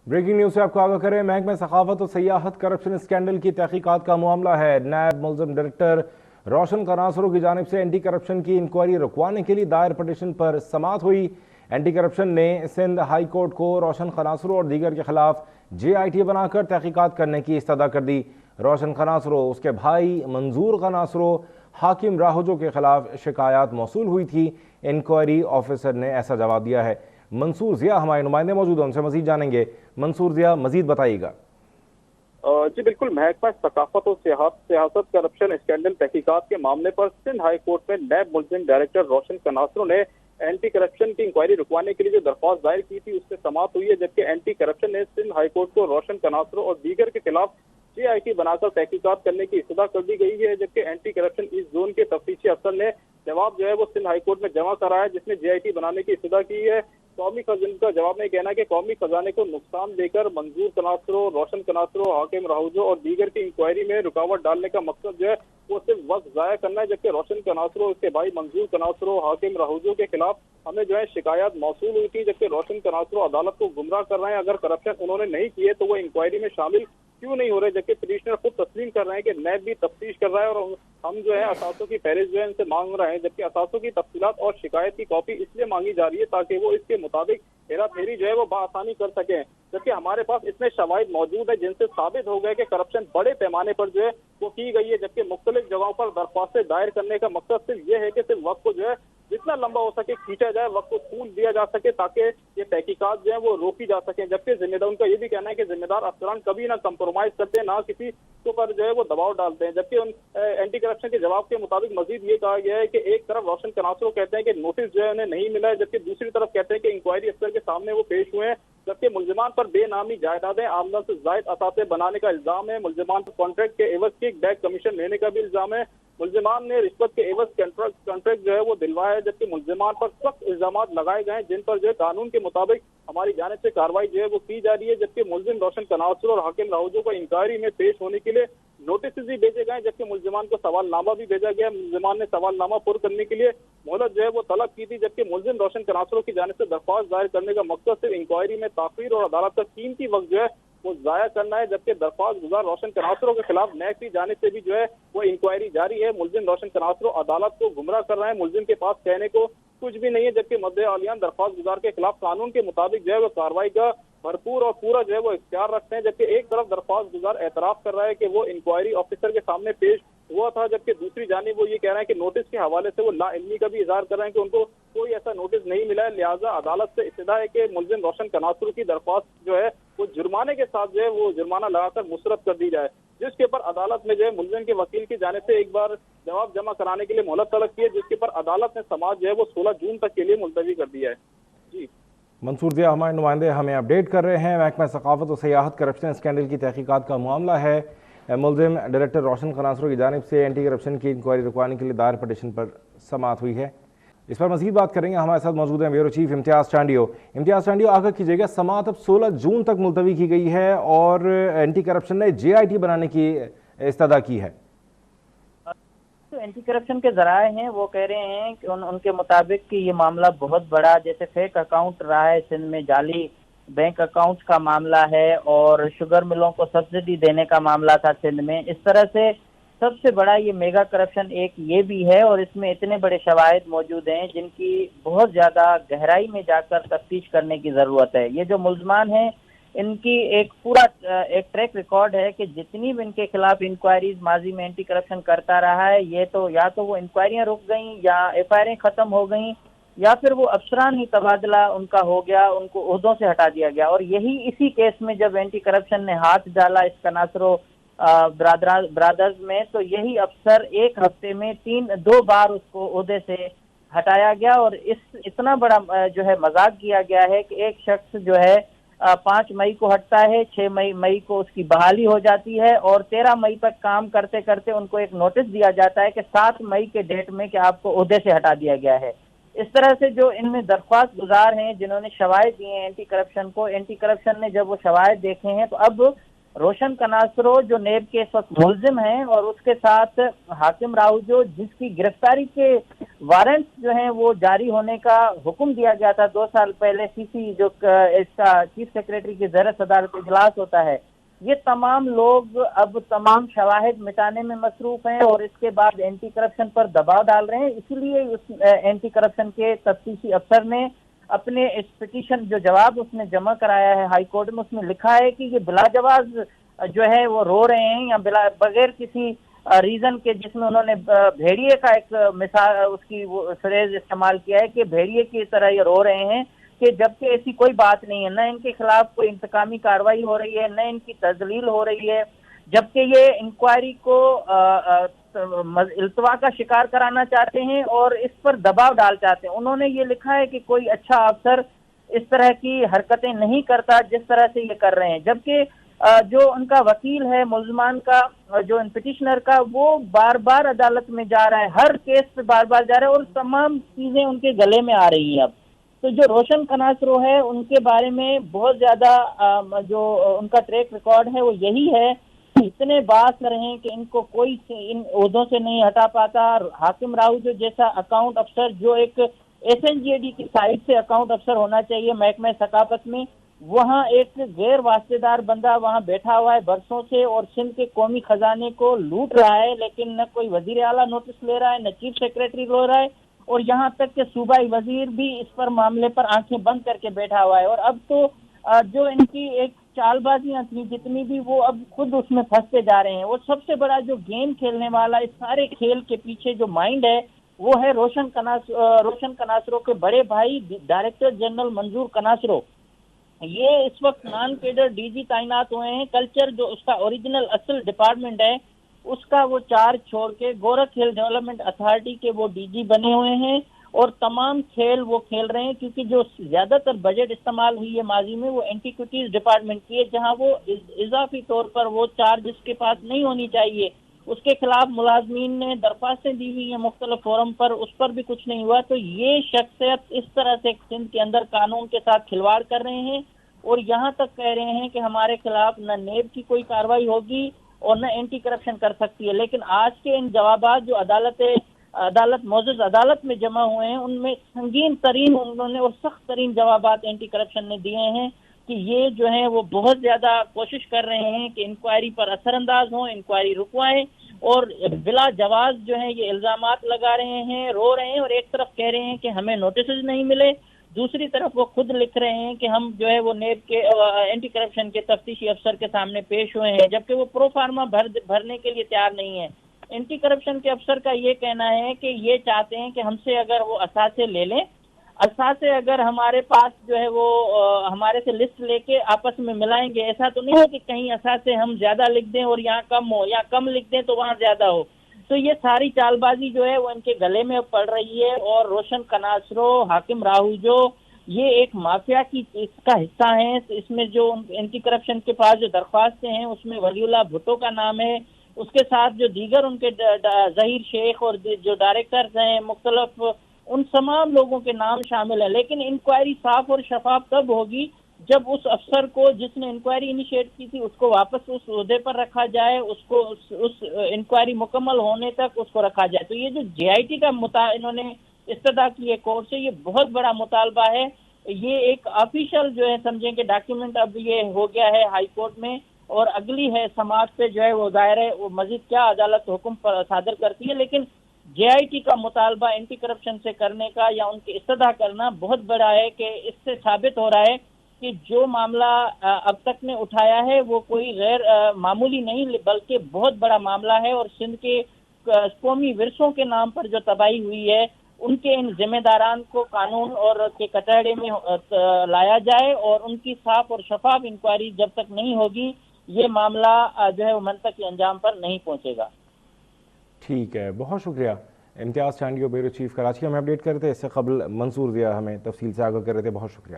Breaking news سے آپ کو آگاہ کریں، محکمہ ثقافت و سیاحت کرپشن اسکینڈل کی تحقیقات کا معاملہ ہے۔ نیب ملزم ڈائریکٹر روشن قناصرو کی جانب سے اینٹی کرپشن کی انکوائری رکوانے کے لیے دائر پٹیشن پر سماعت ہوئی۔ اینٹی کرپشن نے سندھ ہائی کورٹ کو روشن قناصرو اور دیگر کے خلاف JIT بنا کر تحقیقات کرنے کی استدعا کر دی۔ روشن قناصرو، اس کے بھائی منظور قناصرو، حاکم راہجو کے خلاف شکایات موصول ہوئی تھی۔ انکوائری آفیسر نے ایسا جواب دیا ہے۔ منصور ضیاء ہمارے نمائندے موجود ہیں، ان سے مزید جانیں گے۔ منصور ضیاء، مزید بتائیے گا۔ جی بالکل، محکمہ ثقافت و سیاحت کرپشن اسکینڈل تحقیقات کے معاملے پر سندھ ہائی کورٹ میں نیب ملزم ڈائریکٹر روشن قناصرو نے اینٹی کرپشن کی انکوائری رکوانے کے لیے جو درخواست دائر کی تھی اس سے سماعت ہوئی ہے، جبکہ اینٹی کرپشن نے سندھ ہائی کورٹ کو روشن قناصرو اور دیگر کے خلاف JIT بنا کر تحقیقات کرنے کی استدعا کر دی گئی ہے، جبکہ اینٹی کرپشن ایسٹ زون کے تفتیشی افسر نے جواب جو ہے وہ سندھ ہائی کورٹ میں جمع کرایا ہے، جس میں JIT بنانے کی استدعا کی ہے۔ قومی خزانے کا جواب میں کہنا ہے کہ قومی خزانے کو نقصان دے کر منظور قناصرو، روشن قناصرو، حاکم راہجو اور دیگر کی انکوائری میں رکاوٹ ڈالنے کا مقصد جو ہے وہ صرف وقت ضائع کرنا ہے، جبکہ روشن قناصرو، اس کے بھائی منظور قناصرو، حاکم راہجو کے خلاف ہمیں جو ہے شکایات موصول ہوئی تھی، جبکہ روشن قناصرو عدالت کو گمراہ کر رہے ہیں۔ اگر کرپشن انہوں نے نہیں کیے تو وہ انکوائری میں شامل کیوں نہیں ہو رہے، جبکہ پٹیشنر خود تسلیم کر رہے ہیں کہ نیب بھی تفتیش کر رہا ہے اور ہم جو ہے اثاثوں کی فہرست جو ہے ان سے مانگ رہے ہیں، جبکہ اثاثوں کی تفصیلات اور شکایت کی کاپی اس لیے مانگی جا رہی ہے تاکہ وہ اس کے مطابق ہیرا پھیری جو ہے وہ بآسانی کر سکیں، جبکہ ہمارے پاس اتنے شواہد موجود ہیں جن سے ثابت ہو گیا کہ کرپشن بڑے پیمانے پر جو ہے وہ کی گئی ہے، جبکہ مختلف جگہوں پر درخواستیں دائر کرنے کا مقصد صرف یہ ہے کہ صرف وقت کو جو ہے جتنا لمبا ہو سکے کھینچا جائے، وقت کو پھول دیا جا سکے تاکہ یہ تحقیقات جو ہیں وہ روکی جا سکیں، جبکہ ذمہ دار ان کا یہ بھی کہنا ہے کہ ذمہ دار افسران کبھی نہ کمپرومائز کرتے ہیں، نہ کسی کے پر جو ہے وہ دباؤ ڈالتے ہیں، جبکہ ان اینٹی کرپشن کے جواب کے مطابق مزید یہ کہا گیا ہے کہ ایک طرف روشن قناصرو کہتے ہیں کہ نوٹس جو ہے انہیں نہیں ملا ہے، جبکہ دوسری طرف کہتے ہیں کہ انکوائری افسر کے سامنے وہ پیش ہوئے ہیں، جبکہ ملزمان پر بے نامی جائیدادیں، آمدن سے زائد اثاثے بنانے کا الزام ہے، ملزمان پر کانٹریکٹ کے عوض کک بیک کمیشن لینے کا بھی الزام ہے، ملزمان نے رشوت کے عوض کانٹریکٹ جو ہے وہ دلوایا ہے، جبکہ ملزمان پر سخت الزامات لگائے گئے ہیں جن پر جو ہے قانون کے مطابق ہماری جانب سے کارروائی جو ہے وہ کی جا رہی ہے، جبکہ ملزم روشن قناصرو اور حاکم راہجو کو انکوائری میں پیش ہونے کے لیے نوٹسز بھی بھیجے گئے ہیں، جبکہ ملزمان کو سوال نامہ بھی بھیجا گیا ہے۔ ملزمان نے سوال نامہ پر کرنے کے لیے مہلت جو ہے وہ طلب کی تھی، جبکہ ملزم روشن قناصرو کی جانب سے درخواست دائر کرنے کا مقصد صرف انکوائری میں تاخیر اور عدالت کا قیمتی وقت جو ہے وہ ضائع کرنا ہے، جبکہ درخواست گزار روشن قناصرو کے خلاف نیب کی جانب سے بھی جو ہے وہ انکوائری جاری ہے۔ ملزم روشن قناصرو عدالت کو گمراہ کر رہے ہیں، ملزم کے پاس کہنے کو کچھ بھی نہیں ہے، جبکہ مدعی علیان درخواست گزار کے خلاف قانون کے مطابق جو ہے وہ کارروائی کا بھرپور اور پورا جو ہے وہ اختیار رکھتے ہیں، جبکہ ایک طرف درخواست گزار اعتراف کر رہا ہے کہ وہ انکوائری آفیسر کے سامنے پیش ہوا تھا، جبکہ دوسری جانب وہ یہ کہہ رہے ہیں کہ نوٹس کے حوالے سے وہ لا علمی کا بھی اظہار کر رہے ہیں کہ ان کو کوئی ایسا نوٹس نہیں ملا ہے، لہٰذا عدالت سے استدعا ہے کہ ملزم روشن قناصرو کی درخواست جو ہے وہ جرمانے کے ساتھ جو ہے وہ جرمانہ لگا کر مسترد کر دی جائے، جس کے پر عدالت میں جو ہے ملزم کے وکیل کی جانب سے ایک بار جواب جمع کرانے کے لیے مہلت طلب کی ہے، جس کے پر عدالت نے سماعت جو ہے وہ 16 جون تک کے لیے ملتوی کر دیا ہے۔ جی منصور ضیاء ہمارے نمائندے ہمیں اپڈیٹ کر رہے ہیں۔ محکمہ ثقافت و سیاحت کرپشن اسکینڈل کی تحقیقات کا معاملہ ہے۔ ملزم ڈائریکٹر روشن قناصرو کی جانب سے اینٹی کرپشن کی انکوائری رکوانے کے لیے دائر پٹیشن پر سماعت ہوئی ہے۔ اس پر مزید بات کریں گے، ہمارے ساتھ موجود ہیں بیورو چیف امتیاز ٹانڈیو۔ امتیاز ٹانڈیو، آگاہ کیجیے گا، سماعت اب 16 جون تک ملتوی کی گئی ہے اور اینٹی کرپشن نے JIT بنانے کی استدعا کی ہے۔ اینٹی کرپشن کے ذرائع ہیں، وہ کہہ رہے ہیں کہ ان کے مطابق کہ یہ معاملہ بہت بڑا، جیسے فیک اکاؤنٹ رہا ہے سندھ میں، جعلی بینک اکاؤنٹ کا معاملہ ہے اور شوگر ملوں کو سبسڈی دینے کا معاملہ تھا سندھ میں، اس طرح سے سب سے بڑا یہ میگا کرپشن ایک یہ بھی ہے، اور اس میں اتنے بڑے شواہد موجود ہیں جن کی بہت زیادہ گہرائی میں جا کر تفتیش کرنے کی ضرورت ہے۔ یہ جو ملزمان ہیں ان کی ایک پورا ایک ٹریک ریکارڈ ہے کہ جتنی بھی ان کے خلاف انکوائریز ماضی میں اینٹی کرپشن کرتا رہا ہے، یہ تو یا تو وہ انکوائریاں رک گئیں یا FIR ختم ہو گئیں یا پھر وہ افسران ہی تبادلہ ان کا ہو گیا، ان کو عہدوں سے ہٹا دیا گیا، اور یہی اسی کیس میں جب اینٹی کرپشن نے ہاتھ ڈالا اس قناصرو برادرز میں، تو یہی افسر ایک ہفتے میں 2 بار اس کو عہدے سے ہٹایا گیا، اور اتنا بڑا جو ہے مذاق کیا گیا ہے کہ ایک شخص جو ہے 5 مئی کو ہٹتا ہے، 6 مئی کو اس کی بحالی ہو جاتی ہے، اور 13 مئی تک کام کرتے کرتے ان کو ایک نوٹس دیا جاتا ہے کہ 7 مئی کے ڈیٹ میں کہ آپ کو عہدے سے ہٹا دیا گیا ہے۔ اس طرح سے جو ان میں درخواست گزار ہیں جنہوں نے شواہد دیے ہیں اینٹی کرپشن کو، اینٹی کرپشن نے جب وہ شواہد دیکھے ہیں تو اب روشن کناسرو جو نیب کے اس وقت ملزم ہیں، اور اس کے ساتھ حاکم راؤ جو جس کی گرفتاری کے وارنٹ جو ہیں وہ جاری ہونے کا حکم دیا گیا تھا 2 سال پہلے سی سی جو اس کا چیف سیکریٹری کی زیر صدارت اجلاس ہوتا ہے، یہ تمام لوگ اب تمام شواہد مٹانے میں مصروف ہیں اور اس کے بعد اینٹی کرپشن پر دباؤ ڈال رہے ہیں۔ اسی لیے اس اینٹی کرپشن کے تفتیشی افسر نے اپنے اس پٹیشن جو جواب اس نے جمع کرایا ہے ہائی کورٹ میں، اس میں لکھا ہے کہ یہ بلا جواز جو ہے وہ رو رہے ہیں، یا بغیر کسی ریزن کے، جس میں انہوں نے بھیڑیے کا ایک مثال اس کی فریز استعمال کیا ہے کہ بھیڑیے کی طرح یہ رو رہے ہیں، کہ جبکہ ایسی کوئی بات نہیں ہے، نہ ان کے خلاف کوئی انتقامی کارروائی ہو رہی ہے، نہ ان کی تذلیل ہو رہی ہے، جبکہ یہ انکوائری کو التوا کا شکار کرانا چاہتے ہیں اور اس پر دباؤ ڈال چاہتے ہیں۔ انہوں نے یہ لکھا ہے کہ کوئی اچھا افسر اس طرح کی حرکتیں نہیں کرتا جس طرح سے یہ کر رہے ہیں، جبکہ جو ان کا وکیل ہے ملزمان کا، جو ان پٹیشنر کا، وہ بار بار عدالت میں جا رہا ہے، ہر کیس پہ بار بار جا رہا ہے اور تمام چیزیں ان کے گلے میں آ رہی ہیں اب۔ تو جو روشن کناسرو ہے ان کے بارے میں بہت زیادہ جو ان کا ٹریک ریکارڈ ہے وہ یہی ہے کہ اتنے باس رہے کہ ان کو کوئی ان عہدوں سے نہیں ہٹا پاتا۔ حاکم راؤ جو جیسا اکاؤنٹ افسر، جو ایک ایس این جی اے ڈی کی سائٹ سے اکاؤنٹ افسر ہونا چاہیے محکمہ ثقافت میں، وہاں ایک غیر واسطے دار بندہ وہاں بیٹھا ہوا ہے برسوں سے اور سندھ کے قومی خزانے کو لوٹ رہا ہے، لیکن نہ کوئی وزیر اعلیٰ نوٹس لے رہا ہے، نہ چیف سیکریٹری لے رہا ہے، اور یہاں تک کہ صوبائی وزیر بھی اس پر معاملے پر آنکھیں بند کر کے بیٹھا ہوا ہے۔ اور اب تو جو ان کی ایک چال بازیاں تھیں جتنی بھی، وہ اب خود اس میں پھنستے جا رہے ہیں۔ اور سب سے بڑا جو گیم کھیلنے والا اس سارے کھیل کے پیچھے جو مائنڈ ہے وہ ہے روشن کناسرو کے بڑے بھائی ڈائریکٹر جنرل منظور کناسرو۔ یہ اس وقت نان کیڈر ڈی جی تعینات ہوئے ہیں۔ کلچر جو اس کا اوریجنل اصل ڈپارٹمنٹ ہے اس کا وہ چارج چھوڑ کے گورکھ ہل ڈیولپمنٹ اتھارٹی کے وہ ڈی جی بنے ہوئے ہیں، اور تمام کھیل وہ کھیل رہے ہیں، کیونکہ جو زیادہ تر بجٹ استعمال ہوئی ہے ماضی میں وہ اینٹیکوٹیز ڈپارٹمنٹ کی ہے، جہاں وہ اضافی طور پر وہ چارج اس کے پاس نہیں ہونی چاہیے، اس کے خلاف ملازمین نے درخواستیں دی ہوئی ہیں مختلف فورم پر، اس پر بھی کچھ نہیں ہوا۔ تو یہ شخصیت اس طرح سے سندھ کے اندر قانون کے ساتھ کھلواڑ کر رہے ہیں، اور یہاں تک کہہ رہے ہیں کہ ہمارے خلاف نہ نیب کی کوئی کارروائی ہوگی اور نہ اینٹی کرپشن کر سکتی ہے۔ لیکن آج کے ان جوابات جو معزز عدالت میں جمع ہوئے ہیں، ان میں سنگین ترین انہوں نے اور سخت ترین جوابات اینٹی کرپشن نے دیے ہیں کہ یہ جو ہیں وہ بہت زیادہ کوشش کر رہے ہیں کہ انکوائری پر اثر انداز ہوں، انکوائری رکوائیں، اور بلا جواز جو ہیں یہ الزامات لگا رہے ہیں، رو رہے ہیں، اور ایک طرف کہہ رہے ہیں کہ ہمیں نوٹسز نہیں ملے، دوسری طرف وہ خود لکھ رہے ہیں کہ ہم جو ہے وہ نیب کے اینٹی کرپشن کے تفتیشی افسر کے سامنے پیش ہوئے ہیں، جبکہ وہ پرو فارما بھرنے کے لیے تیار نہیں ہے۔ اینٹی کرپشن کے افسر کا یہ کہنا ہے کہ یہ چاہتے ہیں کہ ہم سے اگر وہ اثاثے لے لیں، اثاثے اگر ہمارے پاس جو ہے وہ ہمارے سے لسٹ لے کے آپس میں ملائیں گے، ایسا تو نہیں ہے کہ کہیں اثاثے ہم زیادہ لکھ دیں اور یہاں کم ہو، یا کم لکھ دیں تو وہاں زیادہ ہو۔ تو یہ ساری چال بازی جو ہے وہ ان کے گلے میں پڑ رہی ہے، اور روشن کناسرو، حاکم راہو جو یہ ایک مافیا کی اس کا حصہ ہیں۔ اس میں جو اینٹی کرپشن کے پاس جو درخواستیں ہیں اس میں ولی اللہ بھٹو کا نام ہے، اس کے ساتھ جو دیگر ان کے ظہیر شیخ اور جو ڈائریکٹرز ہیں مختلف، ان تمام لوگوں کے نام شامل ہیں۔ لیکن انکوائری صاف اور شفاف تب ہوگی جب اس افسر کو جس نے انکوائری انیشیٹ کی تھی اس کو واپس اس عہدے پر رکھا جائے، اس کو اس انکوائری مکمل ہونے تک اس کو رکھا جائے۔ تو یہ جو جے آئی ٹی کا انہوں نے استدعا کی ہے کورٹ سے، یہ بہت بڑا مطالبہ ہے، یہ ایک آفیشل جو ہے سمجھیں کہ ڈاکیومنٹ اب یہ ہو گیا ہے ہائی کورٹ میں، اور اگلی ہے سماعت پہ جو ہے وہ ظاہر ہے وہ مزید کیا عدالت حکم صادر کرتی ہے۔ لیکن جے آئی ٹی کا مطالبہ اینٹی کرپشن سے کرنے کا یا ان کی استدعا کرنا بہت بڑا ہے، کہ اس سے ثابت ہو رہا ہے کہ جو معاملہ اب تک نے اٹھایا ہے وہ کوئی غیر معمولی نہیں بلکہ بہت بڑا معاملہ ہے، اور سندھ کے قومی ورثوں کے نام پر جو تباہی ہوئی ہے ان کے ان ذمہ داران کو قانون اور کے کٹہرے میں لایا جائے، اور ان کی صاف اور شفاف انکوائری جب تک نہیں ہوگی یہ معاملہ جو ہے وہ منطقی انجام پر نہیں پہنچے گا۔ ٹھیک ہے، بہت شکریہ امتیاز چانڈیو، بیورو چیف کراچی، ہمیں اپڈیٹ کر رہے تھے، اس سے قبل منصور ضیاء ہمیں تفصیل سے آگاہ کر رہے تھے، بہت شکریہ۔